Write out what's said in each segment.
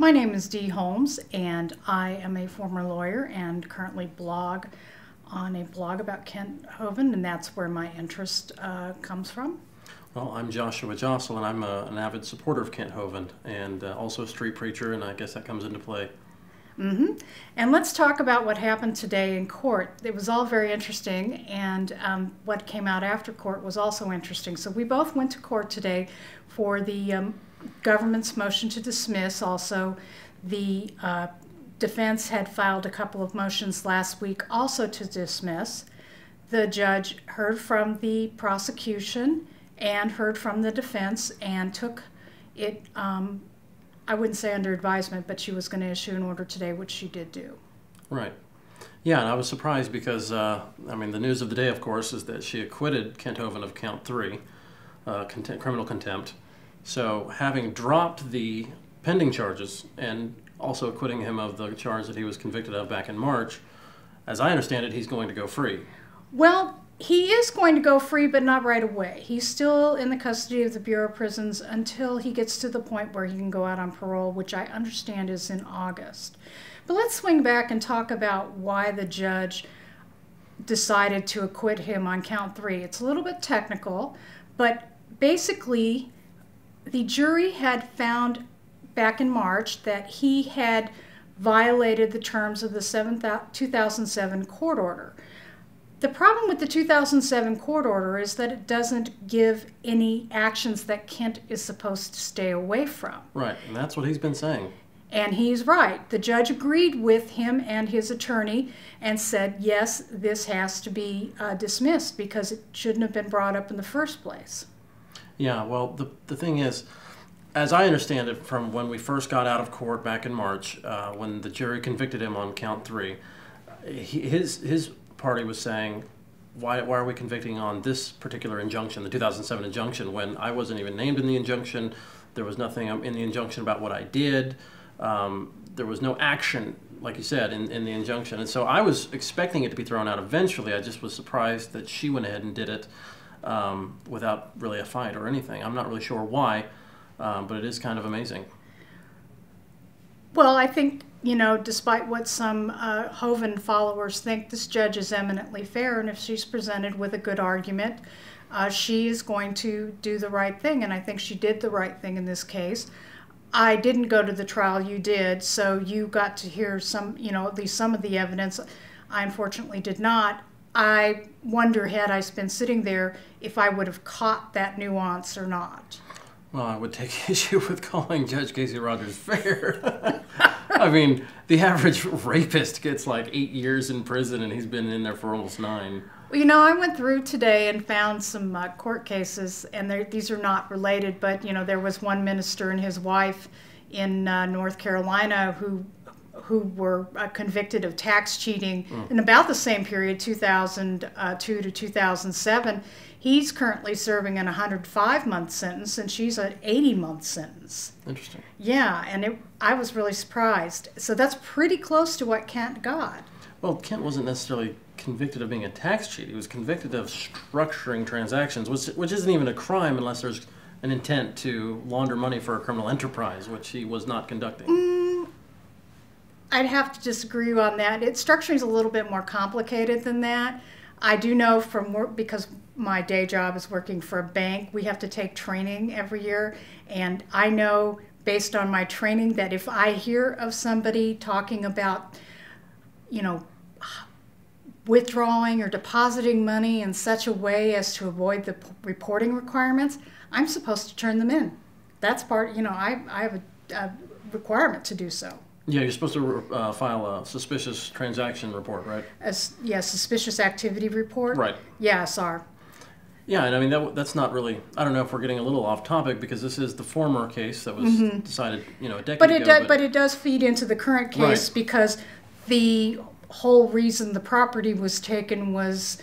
My name is Dee Holmes, and I am a former lawyer and currently blog on a blog about Kent Hovind, and that's where my interest comes from. Well, I'm Joscelyn. I'm an avid supporter of Kent Hovind and also a street preacher, and I guess that comes into play. And let's talk about what happened today in court. It was all very interesting, and what came out after court was also interesting. So we both went to court today for the government's motion to dismiss. Also, the defense had filed a couple of motions last week also to dismiss. The judge heard from the prosecution and heard from the defense and took it, I wouldn't say under advisement, but she was going to issue an order today, which she did do. Right. Yeah, and I was surprised because, the news of the day, of course, is that she acquitted Kent Hovind of count 3, criminal contempt. So having dropped the pending charges and also acquitting him of the charge that he was convicted of back in March, as I understand it, he's going to go free. Well, he is going to go free, but not right away. He's still in the custody of the Bureau of Prisons until he gets to the point where he can go out on parole, which I understand is in August. But let's swing back and talk about why the judge decided to acquit him on count 3. It's a little bit technical, but basically the jury had found back in March that he had violated the terms of the 2007 court order. The problem with the 2007 court order is that it doesn't give any actions that Kent is supposed to stay away from. Right, and that's what he's been saying. And he's right. The judge agreed with him and his attorney and said, yes, this has to be dismissed because it shouldn't have been brought up in the first place. Yeah, well, the thing is, as I understand it from when we first got out of court back in March, when the jury convicted him on count 3, his party was saying, why are we convicting on this particular injunction, the 2007 injunction, when I wasn't even named in the injunction? There was nothing in the injunction about what I did. There was no action, like you said, in the injunction. And so I was expecting it to be thrown out eventually. I just was surprised that she went ahead and did it without really a fight or anything. I'm not really sure why, but it is kind of amazing. Well, I think, despite what some Hovind followers think, this judge is eminently fair, and if she's presented with a good argument, she is going to do the right thing, and I think she did the right thing in this case. I didn't go to the trial, you did, so you got to hear some, at least some of the evidence. I unfortunately did not. I wonder, had I been sitting there, if I would have caught that nuance or not. Well, I would take issue with calling Judge Casey Rogers fair. I mean, the average rapist gets like 8 years in prison, and he's been in there for almost 9. Well, I went through today and found some court cases, and these are not related, but, there was one minister and his wife in North Carolina who were convicted of tax cheating in about the same period, 2002 to 2007. He's currently serving an 105-month sentence, and she's an 80-month sentence. Interesting. Yeah, and I was really surprised. So that's pretty close to what Kent got. Well, Kent wasn't necessarily convicted of being a tax cheat. He was convicted of structuring transactions, which isn't even a crime unless there's an intent to launder money for a criminal enterprise, which he was not conducting. I'd have to disagree on that. Structuring is a little bit more complicated than that. I do know from work, because my day job is working for a bank, we have to take training every year, and I know based on my training that if I hear of somebody talking about, withdrawing or depositing money in such a way as to avoid the reporting requirements, I'm supposed to turn them in. That's part, I have a requirement to do so. Yeah, you're supposed to file a suspicious transaction report, right? Suspicious activity report. Right. Yeah, SAR. Yeah, and that's not really, I don't know if we're getting a little off topic because this is the former case that was decided, a decade ago. But it does feed into the current case, right, because the whole reason the property was taken was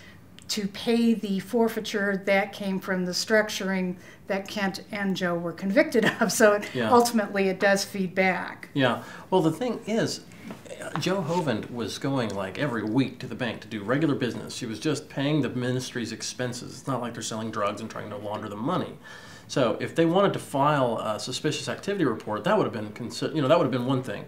to pay the forfeiture that came from the structuring that Kent and Joe were convicted of. So ultimately it does feed back. Yeah. Well, the thing is, Joe Hovind was going like every week to the bank to do regular business. She was just paying the ministry's expenses. It's not like they're selling drugs and trying to launder the money. So if they wanted to file a suspicious activity report, that would have been that would have been one thing.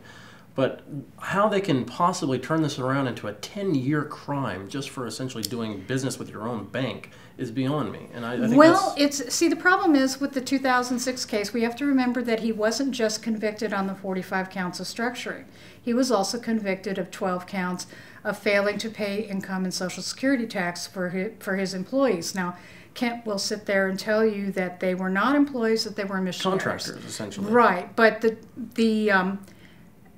But how they can possibly turn this around into a 10-year crime just for essentially doing business with your own bank is beyond me. And I think the problem is with the 2006 case, we have to remember that he wasn't just convicted on the 45 counts of structuring. He was also convicted of 12 counts of failing to pay income and Social Security tax for his employees. Now, Kent will sit there and tell you that they were not employees, that they were missionaries. Contractors, essentially. Right, but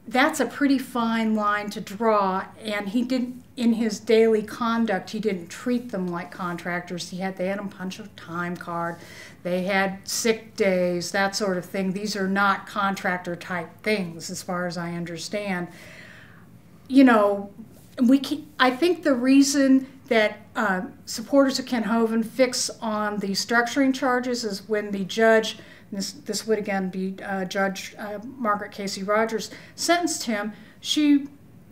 that's a pretty fine line to draw, and he didn't, in his daily conduct, he didn't treat them like contractors. They had them punch a time card, they had sick days, that sort of thing. These are not contractor type things, as far as I understand. I think the reason that supporters of Kent Hovind fix on the structuring charges is when the judge, this would again be Judge Margaret Casey Rogers, sentenced him.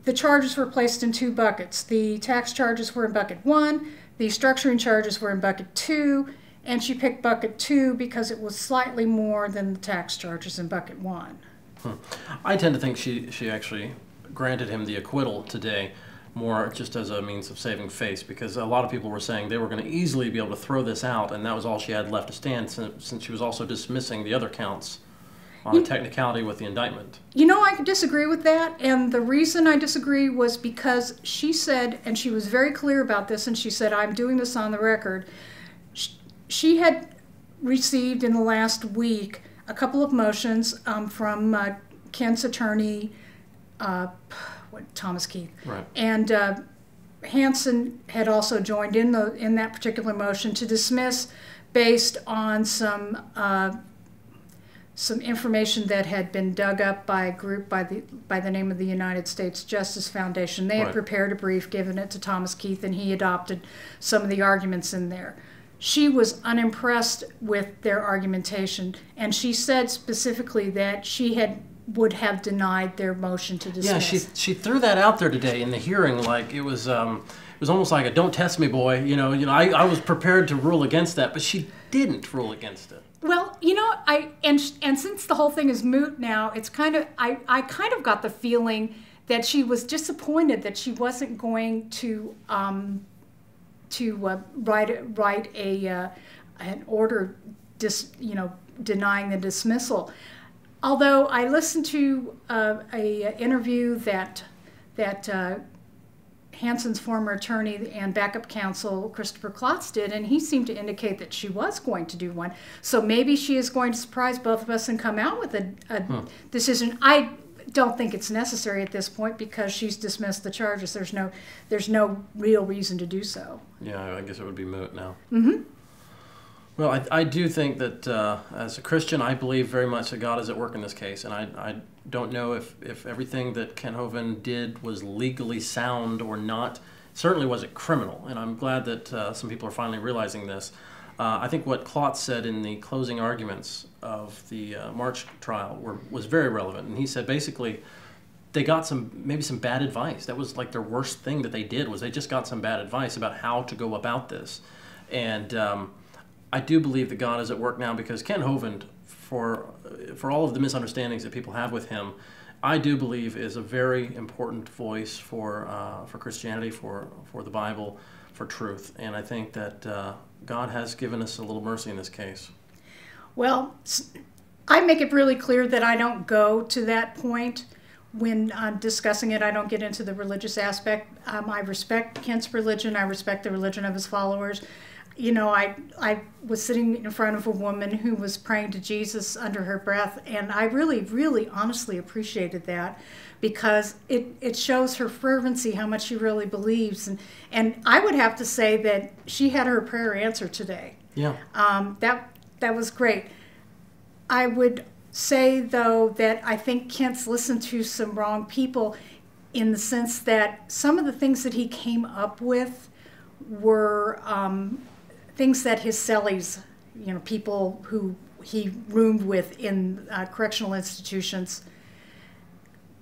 The charges were placed in two buckets. The tax charges were in bucket 1, the structuring charges were in bucket 2, and she picked bucket 2 because it was slightly more than the tax charges in bucket 1. I tend to think she actually granted him the acquittal today more just as a means of saving face, because a lot of people were saying they were going to easily be able to throw this out, and that was all she had left to stand, since she was also dismissing the other counts on a technicality with the indictment. I could disagree with that, and the reason I disagree was because she said, and she was very clear about this, and she said, I'm doing this on the record, she had received in the last week a couple of motions from Kent's attorney, Thomas Keith. Right. And Hansen had also joined in that particular motion to dismiss based on some information that had been dug up by a group by the name of the United States Justice Foundation. They had prepared a brief, given it to Thomas Keith, and he adopted some of the arguments in there. She was unimpressed with their argumentation, and she said specifically that she would have denied their motion to dismiss. Yeah, she threw that out there today in the hearing, like it was almost like a "don't test me, boy." I was prepared to rule against that, but she didn't rule against it. Well, and since the whole thing is moot now, it's I kind of got the feeling that she was disappointed that she wasn't going to write an order denying the dismissal. Although I listened to a interview that Hansen's former attorney and backup counsel Christopher Klotz did, and he seemed to indicate that she was going to do one. So maybe she is going to surprise both of us and come out with a decision. I don't think it's necessary at this point because she's dismissed the charges. There's no real reason to do so. Yeah, I guess it would be moot now. Mm-hmm. Well, I do think that as a Christian, I believe very much that God is at work in this case, and I don't know if everything that Kent Hovind did was legally sound or not. Certainly wasn't criminal, and I'm glad that some people are finally realizing this. I think what Klotz said in the closing arguments of the March trial was very relevant, and he said basically they got maybe some bad advice. That was like their worst thing that they did, was they just got some bad advice about how to go about this. And I do believe that God is at work now, because Kent Hovind, for all of the misunderstandings that people have with him, I do believe is a very important voice for Christianity, for the Bible, for truth. And I think that God has given us a little mercy in this case. Well, I make it really clear that I don't go to that point when I'm discussing it. I don't get into the religious aspect. I respect Kent's religion. I respect the religion of his followers. I was sitting in front of a woman who was praying to Jesus under her breath, and I really, really honestly appreciated that, because it shows her fervency, how much she really believes. And I would have to say that she had her prayer answered today. Yeah. That was great. I would say, though, that I think Kent's listened to some wrong people, in the sense that some of the things that he came up with were things that his cellies, people who he roomed with in correctional institutions,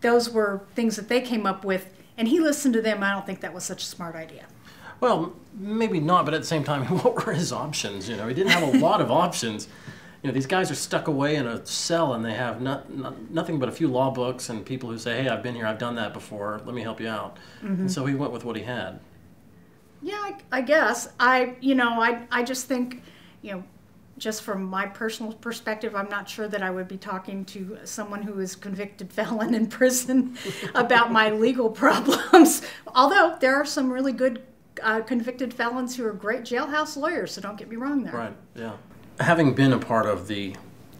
those were things that they came up with, and he listened to them. I don't think that was such a smart idea. Well, maybe not, but at the same time, what were his options? You know, he didn't have a lot of options. You know, these guys are stuck away in a cell, and they have nothing but a few law books and people who say, hey, I've been here, I've done that before, let me help you out. And so he went with what he had. Yeah, I guess. I just think, just from my personal perspective, I'm not sure that I would be talking to someone who is convicted felon in prison about my legal problems. Although there are some really good convicted felons who are great jailhouse lawyers, so don't get me wrong there. Right, yeah. Having been a part of the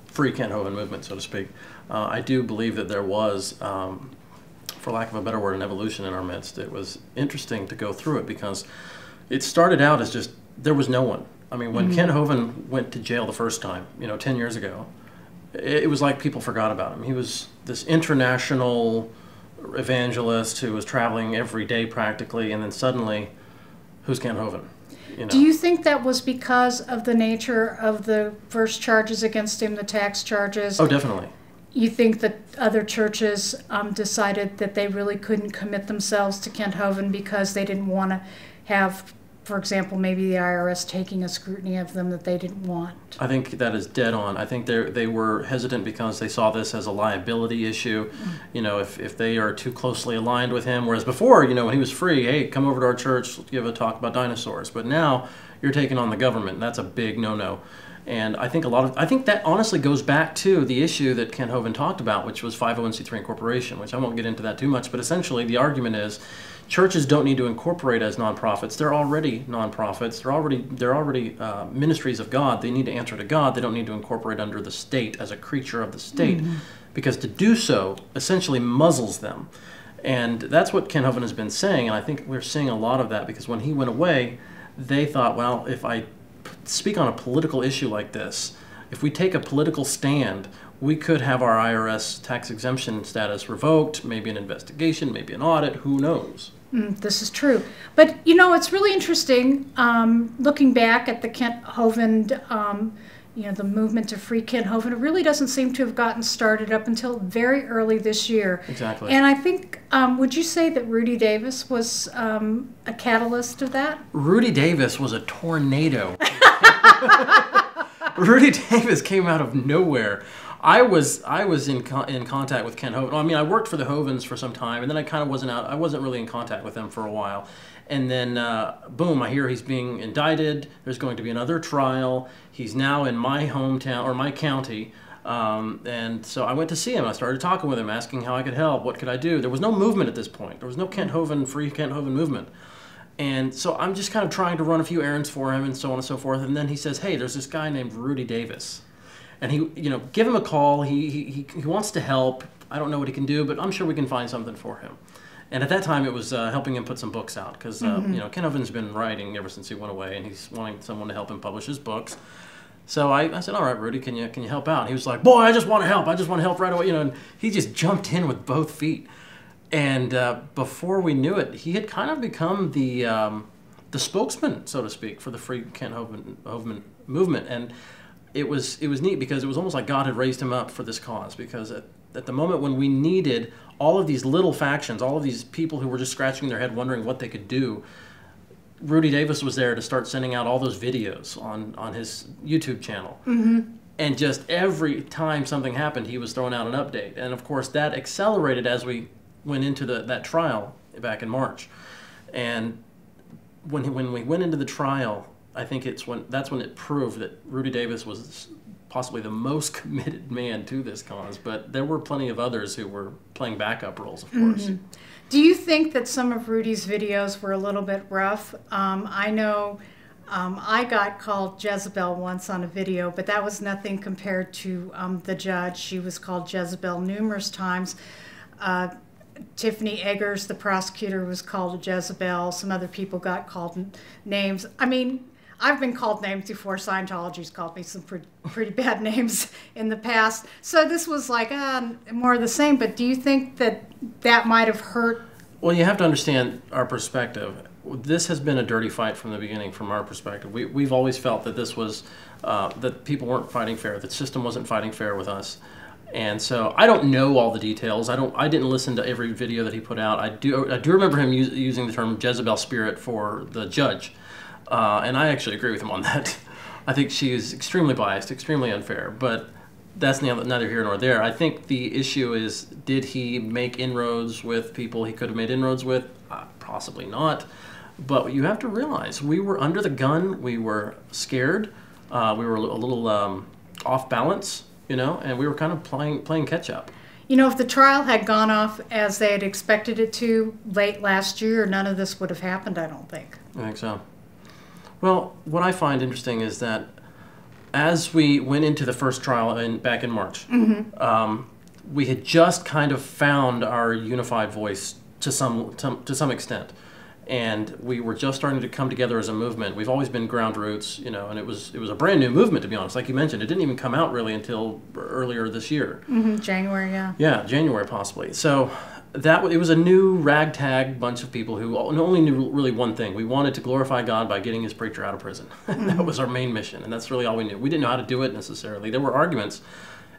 Free Kent Hovind movement, so to speak, I do believe that there was, for lack of a better word, an evolution in our midst. It was interesting to go through it because it started out as just, there was no one. I mean, when Kent Hovind went to jail the first time, 10 years ago, it was like people forgot about him. He was this international evangelist who was traveling every day practically, and then suddenly, who's Kent Hovind? Do you think that was because of the nature of the first charges against him, the tax charges? Oh, definitely. You think that other churches decided that they really couldn't commit themselves to Kent Hovind because they didn't want to have, for example, maybe the IRS taking a scrutiny of them that they didn't want? I think that is dead on. I think they were hesitant because they saw this as a liability issue. If they are too closely aligned with him, whereas before, when he was free, hey, come over to our church, give a talk about dinosaurs. But now you're taking on the government, and that's a big no-no. And I think that honestly goes back to the issue that Kent Hovind talked about, which was 501c3 incorporation, which I won't get into that too much, but essentially the argument is churches don't need to incorporate as nonprofits. They're already nonprofits. They're already ministries of God. They need to answer to God. They don't need to incorporate under the state as a creature of the state, because to do so essentially muzzles them. And that's what Kent Hovind has been saying, and I think we're seeing a lot of that because when he went away, they thought, well, if I speak on a political issue like this, if we take a political stand, we could have our IRS tax exemption status revoked, maybe an investigation, maybe an audit, who knows? This is true. But, it's really interesting looking back at the Kent Hovind, the movement to free Kent Hovind. It really doesn't seem to have gotten started up until very early this year. Exactly. And I think, would you say that Rudy Davis was a catalyst of that? Rudy Davis was a tornado. Rudy Davis came out of nowhere. I was in contact with Kent Hovind. I mean, I worked for the Hovinds for some time, and then I wasn't really in contact with them for a while. And then, boom, I hear he's being indicted. There's going to be another trial. He's now in my hometown, or my county. And so I went to see him. I started talking with him, asking how I could help. What could I do? There was no movement at this point. There was no Kent Hovind, free Kent Hovind movement. And so I'm just kind of trying to run a few errands for him and so on and so forth. And then he says, hey, there's this guy named Rudy Davis. And he, give him a call. He wants to help. I don't know what he can do, but I'm sure we can find something for him. And at that time, it was helping him put some books out because, Kent Hovind's been writing ever since he went away, and he's wanting someone to help him publish his books. So I said, all right, Rudy, can you help out? And he was like, boy, I just want to help. I just want to help right away. And he just jumped in with both feet. And before we knew it, he had kind of become the spokesman, so to speak, for the free Kent Hovind movement. And it was neat because it was almost like God had raised him up for this cause, because at the moment when we needed all of these little factions, all of these people who were just scratching their head wondering what they could do, Rudy Davis was there to start sending out all those videos on his YouTube channel. And just every time something happened, he was throwing out an update. And of course, that accelerated as we went into that trial back in March. And when we went into the trial, I think that's when it proved that Rudy Davis was possibly the most committed man to this cause, but there were plenty of others who were playing backup roles, of course. Do you think that some of Rudy's videos were a little bit rough? I know I got called Jezebel once on a video, but that was nothing compared to the judge. She was called Jezebel numerous times. Tiffany Eggers, the prosecutor, was called a Jezebel. Some other people got called names. I mean, I've been called names before. Scientology's called me some pretty bad names in the past. So this was like more of the same. But do you think that might have hurt? Well, you have to understand our perspective. This has been a dirty fight from the beginning from our perspective. We've always felt that this was, that people weren't fighting fair, that the system wasn't fighting fair with us. And so I don't know all the details. I didn't listen to every video that he put out. I do remember him using the term Jezebel spirit for the judge, and I actually agree with him on that. I think she is extremely biased, extremely unfair. But that's neither here nor there. I think the issue is, did he make inroads with people he could have made inroads with? Possibly not. But you have to realize we were under the gun. We were scared. We were a little off balance. And we were kind of playing catch up. If the trial had gone off as they had expected it to late last year, none of this would have happened, I don't think. I think so. Well, what I find interesting is that as we went into the first trial back in March, we had just kind of found our unified voice to some extent. And we were just starting to come together as a movement. We've always been ground roots, and it was a brand new movement, to be honest. Like you mentioned, it didn't even come out really until earlier this year. January, yeah. Yeah, January possibly. So it was a new ragtag bunch of people who only knew really one thing. We wanted to glorify God by getting his preacher out of prison. That was our main mission, and that's really all we knew. We didn't know how to do it necessarily. There were arguments.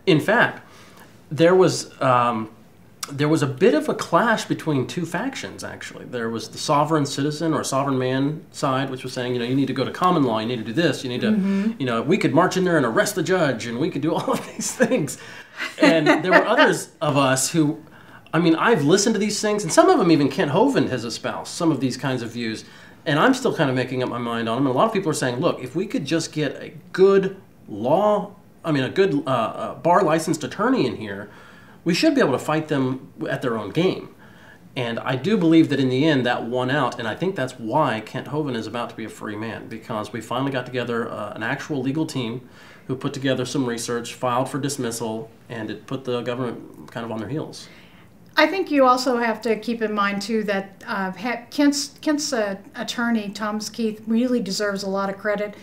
In fact, there was a bit of a clash between two factions, actually. There was the sovereign citizen or sovereign man side, which was saying, you need to go to common law, you need to do this, you need to, we could march in there and arrest the judge, and we could do all of these things. And there were others of us who, I've listened to these things, and some of them even Kent Hovind has espoused, some of these kinds of views, and I'm still kind of making up my mind on them. And a lot of people are saying, look, if we could just get a good bar licensed attorney in here, we should be able to fight them at their own game. And I do believe that in the end that won out, and I think that's why Kent Hovind is about to be a free man, because we finally got together an actual legal team who put together some research, filed for dismissal, and it put the government kind of on their heels. I think you also have to keep in mind, too, that Kent's attorney, Thomas Keith, really deserves a lot of credit.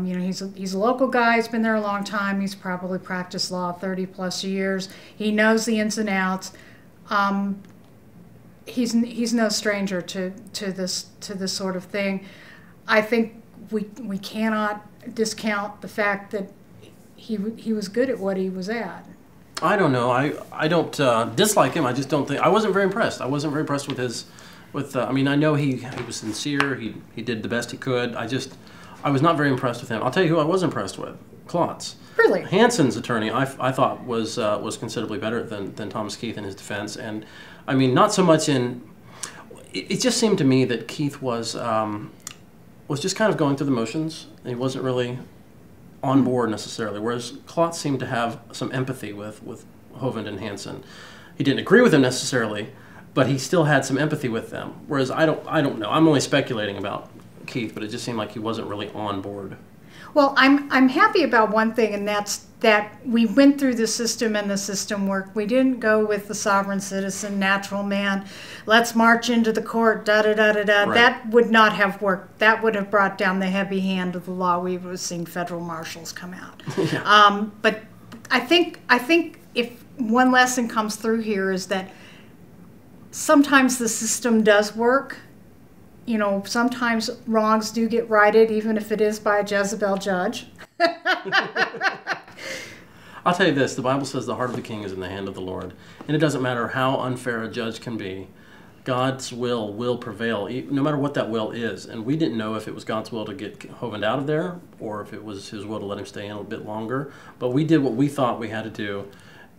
He's a local guy. He's been there a long time. He's probably practiced law 30-plus years. He knows the ins and outs. He's no stranger to this sort of thing. I think we cannot discount the fact that he was good at what he was at. I don't know. I don't dislike him. I just don't think. I wasn't very impressed. I wasn't very impressed with his. I know he was sincere. He did the best he could. I was not very impressed with him. I'll tell you who I was impressed with. Klotz. Really? Hanson's attorney, I thought was considerably better than Thomas Keith in his defense. And not so much in. It just seemed to me that Keith was just kind of going through the motions. He wasn't really on board necessarily. Whereas Klotz seemed to have some empathy with Hovind and Hanson. He didn't agree with them necessarily, but he still had some empathy with them. Whereas I don't know. I'm only speculating about Keith, but it just seemed like he wasn't really on board. Well, I'm happy about one thing, and that's that we went through the system and the system worked. We didn't go with the sovereign citizen, natural man, let's march into the court, da-da-da-da-da. Right. That would not have worked. That would have brought down the heavy hand of the law. We would have seen federal marshals come out. Yeah. But I think if one lesson comes through here is that sometimes the system does work. Sometimes wrongs do get righted, even if it is by a Jezebel judge. I'll tell you this, the Bible says the heart of the king is in the hand of the Lord. And it doesn't matter how unfair a judge can be, God's will prevail, no matter what that will is. And we didn't know if it was God's will to get Hovind out of there, or if it was his will to let him stay in a bit longer. But we did what we thought we had to do.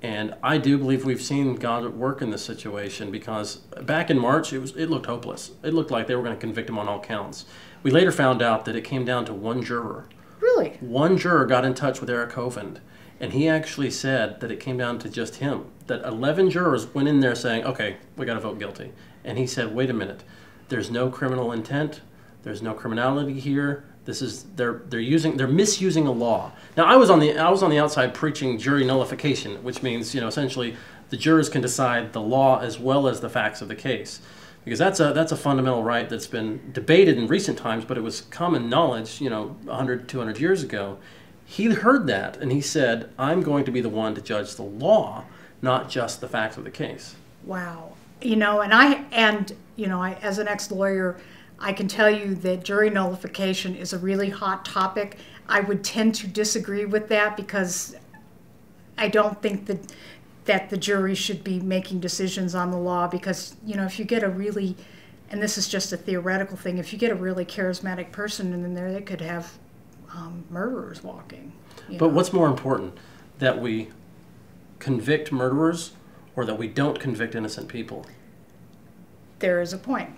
And I do believe we've seen God at work in this situation, because back in March, it looked hopeless. It looked like they were going to convict him on all counts. We later found out that it came down to one juror. Really? One juror got in touch with Eric Hovind, and he actually said that it came down to just him. That 11 jurors went in there saying, okay, we got to vote guilty. And he said, wait a minute, there's no criminal intent, there's no criminality here. This is they're misusing a law. Now I was on the outside preaching jury nullification, which means essentially the jurors can decide the law as well as the facts of the case, because that's a fundamental right that's been debated in recent times, but it was common knowledge 100, 200 years ago. He heard that and he said, I'm going to be the one to judge the law, not just the facts of the case. Wow. I as an ex-lawyer, I can tell you that jury nullification is a really hot topic. I would tend to disagree with that because I don't think that the jury should be making decisions on the law because, if you get a really, and this is just a theoretical thing, if you get a really charismatic person in there, they could have murderers walking. But what's more important, that we convict murderers or that we don't convict innocent people? There is a point.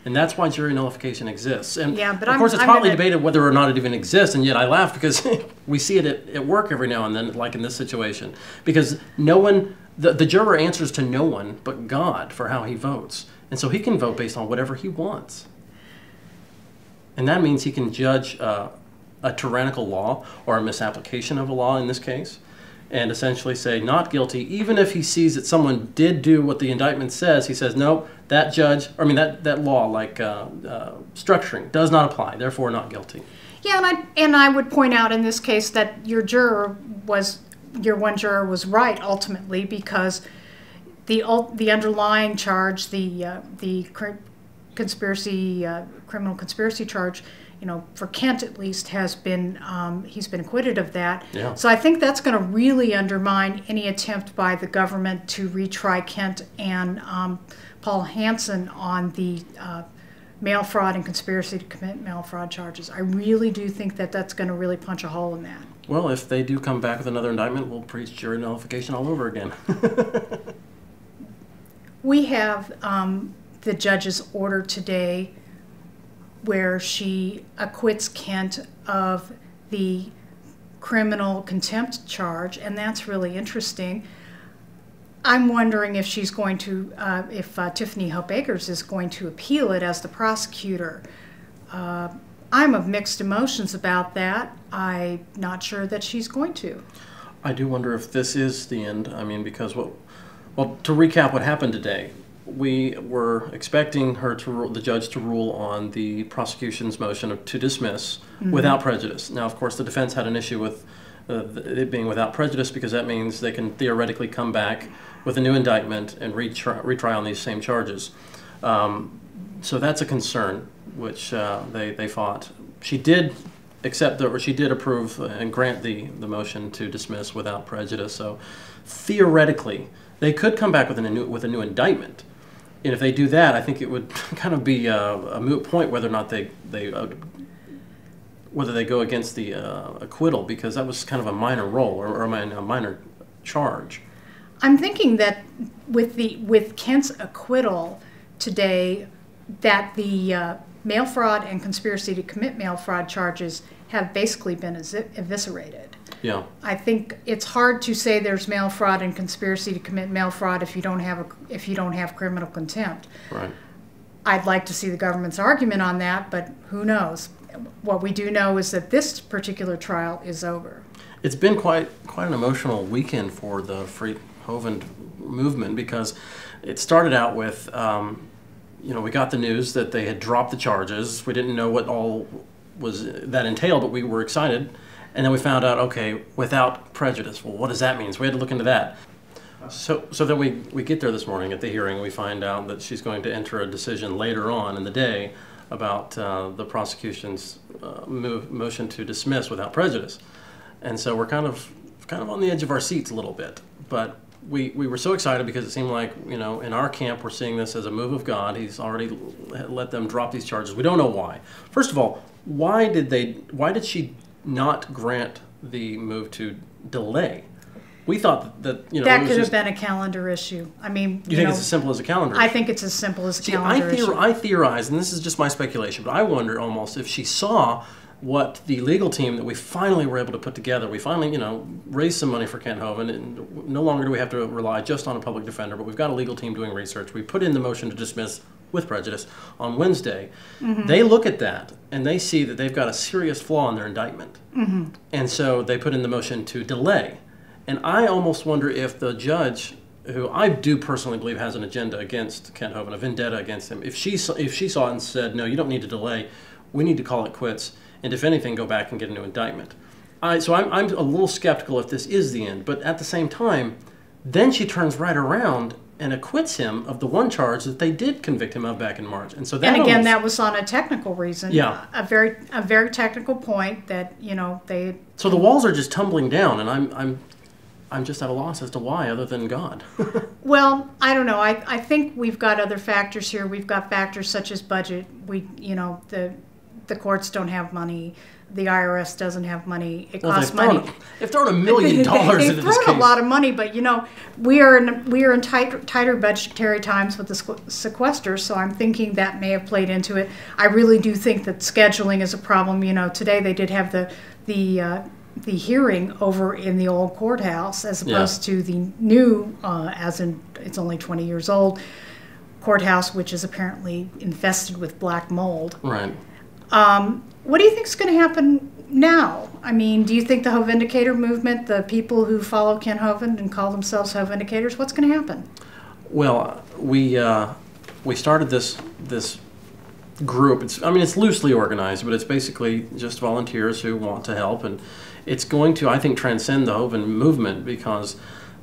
And that's why jury nullification exists. And yeah, but of course, it's hotly debated whether or not it even exists, and yet I laugh because we see it at work every now and then, like in this situation. Because no one, the juror answers to no one but God for how he votes. And so he can vote based on whatever he wants. And that means he can judge a tyrannical law or a misapplication of a law in this case, and essentially say not guilty, even if he sees that someone did do what the indictment says. He says, no, that law, like structuring, does not apply, therefore not guilty. Yeah, and I would point out in this case that your one juror was right ultimately, because the underlying charge, the criminal conspiracy charge, for Kent at least, has been he's been acquitted of that. Yeah. So I think that's going to really undermine any attempt by the government to retry Kent and Paul Hansen on the mail fraud and conspiracy to commit mail fraud charges. I really do think that that's going to really punch a hole in that. Well, if they do come back with another indictment, we'll preach jury nullification all over again. We have the judge's order today where she acquits Kent of the criminal contempt charge, and that's really interesting. I'm wondering if she's going to, if Tiffany Hope Akers is going to appeal it as the prosecutor. I'm of mixed emotions about that. I'm not sure that she's going to. I do wonder if this is the end. I mean, because to recap what happened today, we were expecting the judge to rule on the prosecution's motion to dismiss without prejudice. Now, of course, the defense had an issue with it being without prejudice because that means they can theoretically come back with a new indictment and retry on these same charges. So that's a concern, which they fought. She did she did approve and grant the motion to dismiss without prejudice. So theoretically, they could come back with a new indictment. And if they do that, I think it would kind of be a moot point whether or not whether they go against the acquittal, because that was kind of a minor role or a minor charge. I'm thinking that with Kent's acquittal today, that the mail fraud and conspiracy to commit mail fraud charges have basically been eviscerated. Yeah. I think it's hard to say there's mail fraud and conspiracy to commit mail fraud if you don't have criminal contempt. Right. I'd like to see the government's argument on that, but who knows? What we do know is that this particular trial is over. It's been quite an emotional weekend for the Free Hovind movement, because it started out with we got the news that they had dropped the charges. We didn't know what all that entailed, but we were excited. And then we found out, okay, without prejudice. Well, what does that mean? So we had to look into that. So then we get there this morning at the hearing, and we find out that she's going to enter a decision later on in the day about the prosecution's motion to dismiss without prejudice. And so we're kind of on the edge of our seats a little bit. But we were so excited because it seemed like, in our camp, we're seeing this as a move of God. He's already let them drop these charges. We don't know why. First of all, why did she not grant the move to delay? We thought that that could have been a calendar issue. I mean, you think it's as simple as a calendar issue? I think it's as simple as a calendar issue. I theorize, and this is just my speculation, but I wonder almost if she saw what the legal team that we finally were able to put together. We finally, raised some money for Kent Hovind, and no longer do we have to rely just on a public defender, but we've got a legal team doing research. We put in the motion to dismiss with prejudice on Wednesday. Mm-hmm. They look at that and they see that they've got a serious flaw in their indictment. Mm-hmm. And so they put in the motion to delay. And I almost wonder if the judge, who I do personally believe has an agenda against Kent Hovind, a vendetta against him, if she saw it and said, no, you don't need to delay, we need to call it quits, and if anything, go back and get a new indictment. So I'm a little skeptical if this is the end, but at the same time, then she turns right around and acquits him of the one charge that they did convict him of back in March. And so that that was on a technical reason. Yeah. A very technical point that, they... So the walls are just tumbling down, and I'm I'm just at a loss as to why, other than God. Well, I don't know. I think we've got other factors here. We've got factors such as budget. The courts don't have money. The IRS doesn't have money. It costs money. They've thrown $1 million into this case. They've thrown a lot of money, but we are in tighter budgetary times with the sequester. So I'm thinking that may have played into it. I really do think that scheduling is a problem. Today they did have the hearing over in the old courthouse as opposed to the new, as in it's only 20 years old, courthouse, which is apparently infested with black mold. Right. What do you think is going to happen now? I mean, do you think the Hovindicator movement, the people who follow Kent Hovind and call themselves Hovinidicators, what's going to happen? Well, we started this group. It's loosely organized, but it's basically just volunteers who want to help, and it's going to, I think, transcend the Hovind movement because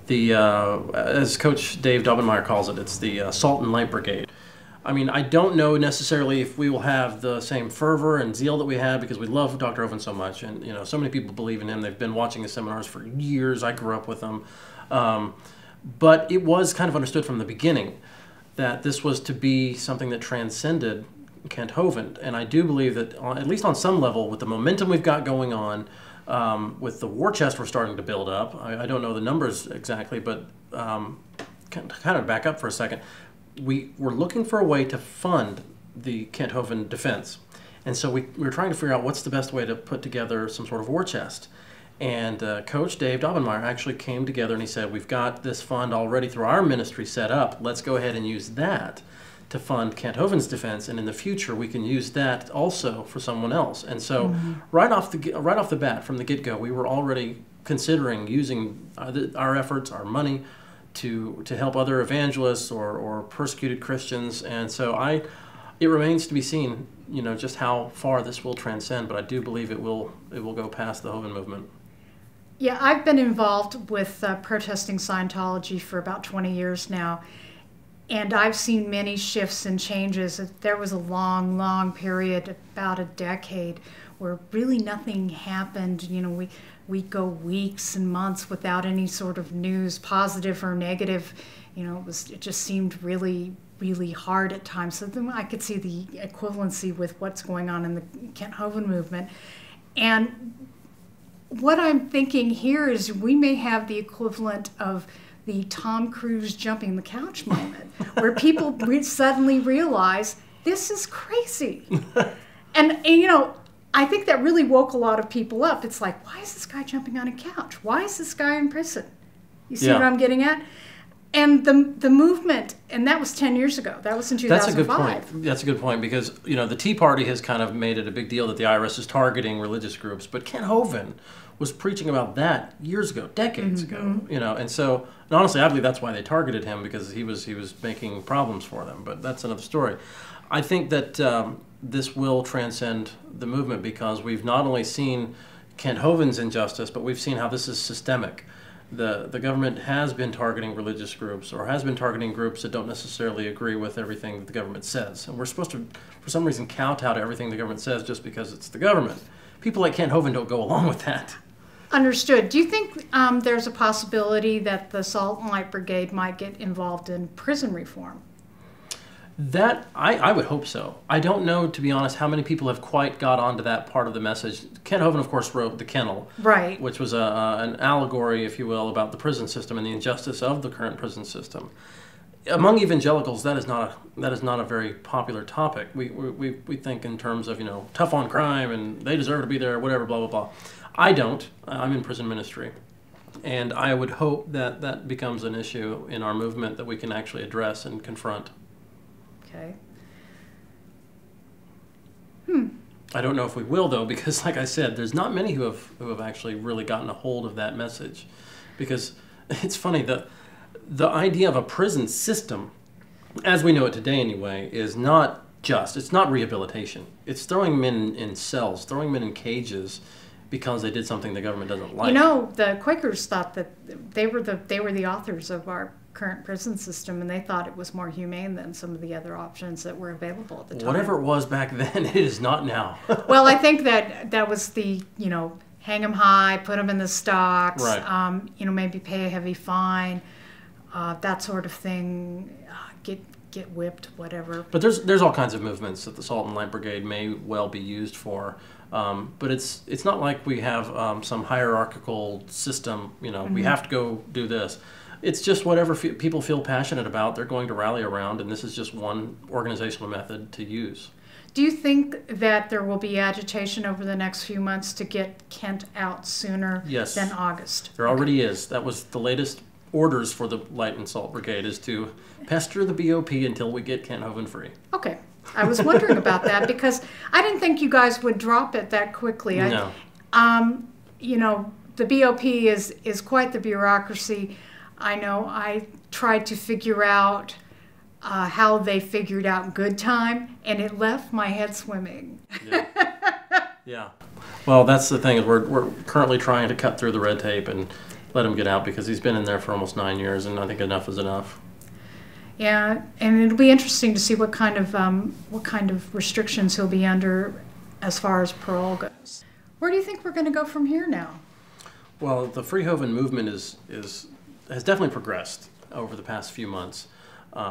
as Coach Dave Dobbenmeyer calls it, it's the Salt and Light Brigade. I don't know necessarily if we will have the same fervor and zeal that we had because we love Dr. Hovind so much, and so many people believe in him. They've been watching his seminars for years. I grew up with them, but it was kind of understood from the beginning that this was to be something that transcended Kent Hovind, and I do believe that at least on some level, with the momentum we've got going on, with the war chest we're starting to build up. I don't know the numbers exactly, but kind of back up for a second. We were looking for a way to fund the Kent Hovind defense. And so we were trying to figure out what's the best way to put together some sort of war chest. And Coach Dave Dobbenmeyer actually came together and he said, we've got this fund already through our ministry set up. Let's go ahead and use that to fund Kent Hovind's defense. And in the future, we can use that also for someone else. And so right off the bat, from the get-go, we were already considering using our efforts, our money, to help other evangelists or persecuted Christians. And so it remains to be seen, just how far this will transcend, but I do believe it will go past the Hovind movement. Yeah, I've been involved with protesting Scientology for about 20 years now, and I've seen many shifts and changes. There was a long, long period, about a decade, where really nothing happened. We'd go weeks and months without any sort of news, positive or negative. It just seemed really, really hard at times. So then I could see the equivalency with what's going on in the Kent Hovind movement. And what I'm thinking here is we may have the equivalent of the Tom Cruise jumping the couch moment, where people suddenly realize this is crazy. And I think that really woke a lot of people up. It's like, why is this guy jumping on a couch? Why is this guy in prison? You see what I'm getting at? And the movement, and that was 10 years ago. That was in 2005. That's a good point. That's a good point because, the Tea Party has kind of made it a big deal that the IRS is targeting religious groups. But Kent Hovind was preaching about that years ago, decades ago, And so, and honestly, I believe that's why they targeted him, because he was making problems for them. But that's another story. I think that this will transcend the movement because we've not only seen Kent Hovind's injustice, but we've seen how this is systemic. The government has been targeting religious groups or has been targeting groups that don't necessarily agree with everything that the government says. And we're supposed to, for some reason, kowtow to everything the government says just because it's the government. People like Kent Hovind don't go along with that. Understood. Do you think there's a possibility that the Salt and Light Brigade might get involved in prison reform? That I would hope so. I don't know, to be honest, how many people have quite got onto that part of the message. Kent Hovind, of course, wrote The Kennel, right, which was an allegory, if you will, about the prison system and the injustice of the current prison system. Among evangelicals, that is not a very popular topic. We think in terms of tough on crime and they deserve to be there, whatever, blah blah blah. I don't. I'm in prison ministry, and I would hope that that becomes an issue in our movement that we can actually address and confront. Okay. I don't know if we will, though, because, like I said, there's not many who have actually really gotten a hold of that message. Because it's funny, the idea of a prison system, as we know it today anyway, is not it's not rehabilitation. It's throwing men in cells, throwing men in cages because they did something the government doesn't like. The Quakers thought that they were the authors of our current prison system, and they thought it was more humane than some of the other options that were available at the time. Whatever it was back then, it is not now. Well, I think that was the, hang them high, put them in the stocks, Right. Maybe pay a heavy fine, that sort of thing, get whipped, whatever. But there's all kinds of movements that the Salt and Light Brigade may well be used for. But it's not like we have some hierarchical system, we have to go do this. It's just whatever people feel passionate about, they're going to rally around, and this is just one organizational method to use. Do you think that there will be agitation over the next few months to get Kent out sooner than August? There already is. That was the latest orders for the Light and Salt Brigade, is to pester the BOP until we get Kent Hovind free. Okay. I was wondering about that because I didn't think you guys would drop it that quickly. No. The BOP is quite the bureaucracy. I know I tried to figure out how they figured out good time, and it left my head swimming. Yeah. Well, that's the thing, is we're currently trying to cut through the red tape and let him get out, because he's been in there for almost 9 years, and I think enough is enough. Yeah, and it'll be interesting to see what kind of restrictions he'll be under as far as parole goes. Where do you think we're going to go from here now? Well, the Free Hovind movement has definitely progressed over the past few months.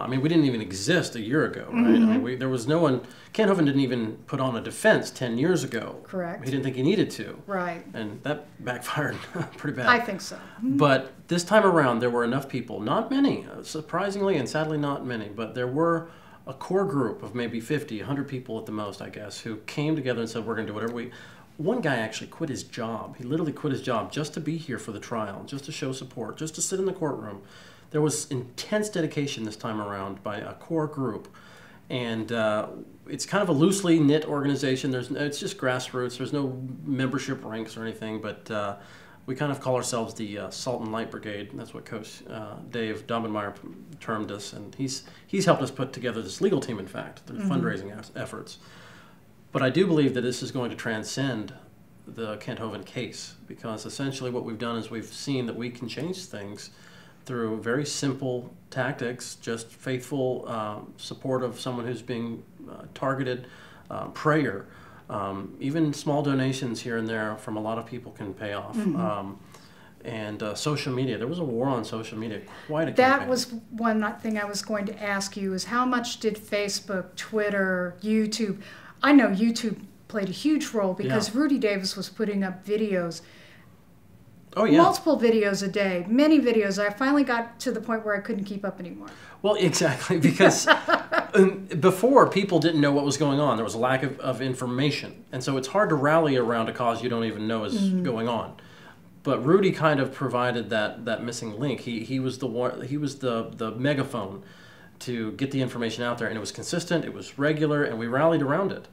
We didn't even exist a year ago, right? Mm-hmm. There was no one. Kent Hovind didn't even put on a defense 10 years ago. Correct. He didn't think he needed to. Right. And that backfired pretty bad. I think so. Mm-hmm. But this time around, there were enough people, not many, surprisingly and sadly not many, but there were a core group of maybe 50, 100 people at the most, I guess, who came together and said, we're going to do whatever we... One guy actually quit his job. He literally quit his job just to be here for the trial, just to show support, just to sit in the courtroom. There was intense dedication this time around by a core group. And it's kind of a loosely knit organization. It's just grassroots. There's no membership ranks or anything, but we kind of call ourselves the Salt and Light Brigade. That's what Coach Dave Dombenmeyer termed us. And he's helped us put together this legal team, in fact, through fundraising efforts. But I do believe that this is going to transcend the Kent Hovind case, because essentially what we've done is we've seen that we can change things through very simple tactics, just faithful support of someone who's being targeted, prayer, even small donations here and there from a lot of people can pay off. And social media. There was a war on social media, quite a campaign. That was one thing I was going to ask you, is how much did Facebook, Twitter, YouTube... I know YouTube played a huge role because Rudy Davis was putting up videos, multiple videos a day, many videos. I finally got to the point where I couldn't keep up anymore. Well, exactly, because before, people didn't know what was going on. There was a lack of information, and so it's hard to rally around a cause you don't even know is going on. But Rudy kind of provided that missing link. He was the megaphone to get the information out there, and it was consistent, it was regular, and we rallied around it.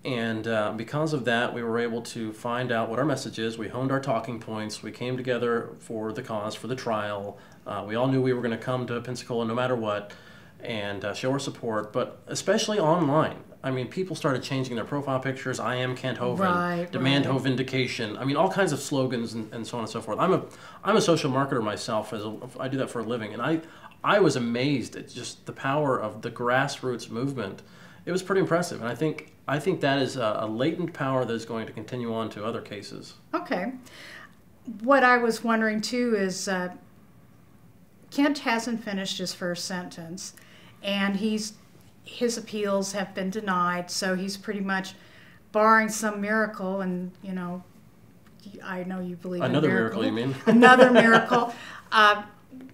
And because of that, we were able to find out what our message is. We honed our talking points. We came together for the cause, for the trial. We all knew we were going to come to Pensacola no matter what and show our support, but especially online. People started changing their profile pictures. I am Kent Hovind, demand Hovindication. All kinds of slogans and so on and so forth. I'm a social marketer myself. I do that for a living, and I was amazed at just the power of the grassroots movement. It was pretty impressive, and I think that is a latent power that is going to continue on to other cases. Okay. What I was wondering, too, is Kent hasn't finished his first sentence, and his appeals have been denied, so he's pretty much, barring some miracle, and, I know you believe in another miracle, you mean? Another miracle.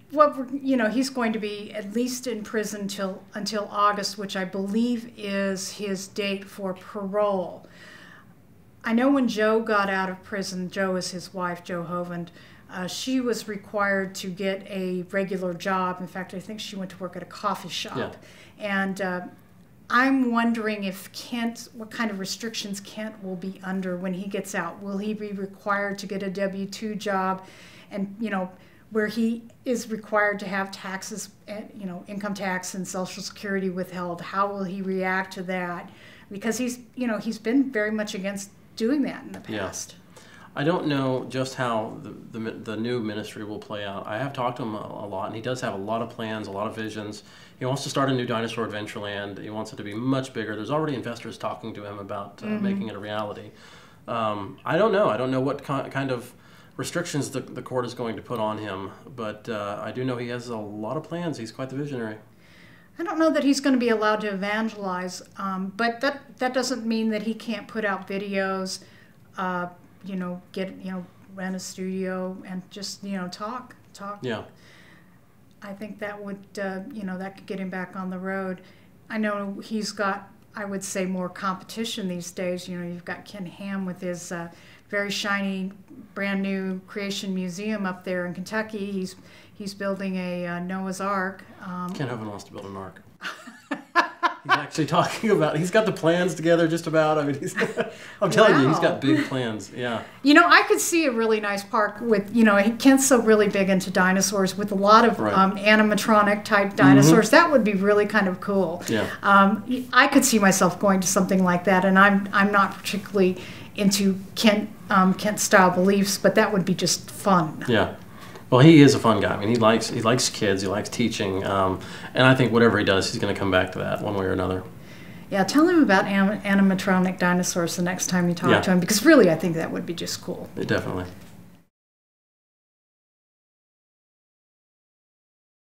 He's going to be at least in prison until August, which I believe is his date for parole. I know when Joe got out of prison, Joe is his wife, Joe Hovind, she was required to get a regular job. In fact, I think she went to work at a coffee shop. Yeah. And I'm wondering what kind of restrictions Kent will be under when he gets out. Will he be required to get a W-2 job and, where he is required to have taxes, income tax and Social Security withheld? How will he react to that? Because he's been very much against doing that in the past. Yeah. I don't know just how the new ministry will play out. I have talked to him a lot, and he does have a lot of plans, a lot of visions. He wants to start a new dinosaur Adventureland. He wants it to be much bigger. There's already investors talking to him about making it a reality. I don't know. I don't know what kind of restrictions the court is going to put on him, but I do know he has a lot of plans. He's quite the visionary. I don't know that he's going to be allowed to evangelize, but that doesn't mean that he can't put out videos, rent a studio and just, talk. Yeah. I think that would, that could get him back on the road. I know he's got, I would say, more competition these days. You've got Ken Ham with his very shiny, brand new Creation Museum up there in Kentucky. He's building a Noah's Ark. Kent Hovind wants to build an ark. He's actually talking about. He's got the plans together, just about. I mean, I'm telling you, he's got big plans. Yeah. I could see a really nice park with. Kent's so really big into dinosaurs, with a lot of animatronic type dinosaurs. That would be really kind of cool. Yeah. I could see myself going to something like that, and I'm not particularly into Kent style beliefs, but that would be just fun. Yeah. Well, he is a fun guy. I mean, he likes kids. He likes teaching, and I think whatever he does, he's going to come back to that one way or another. Yeah, tell him about animatronic dinosaurs the next time you talk to him, because really, I think that would be just cool. Definitely.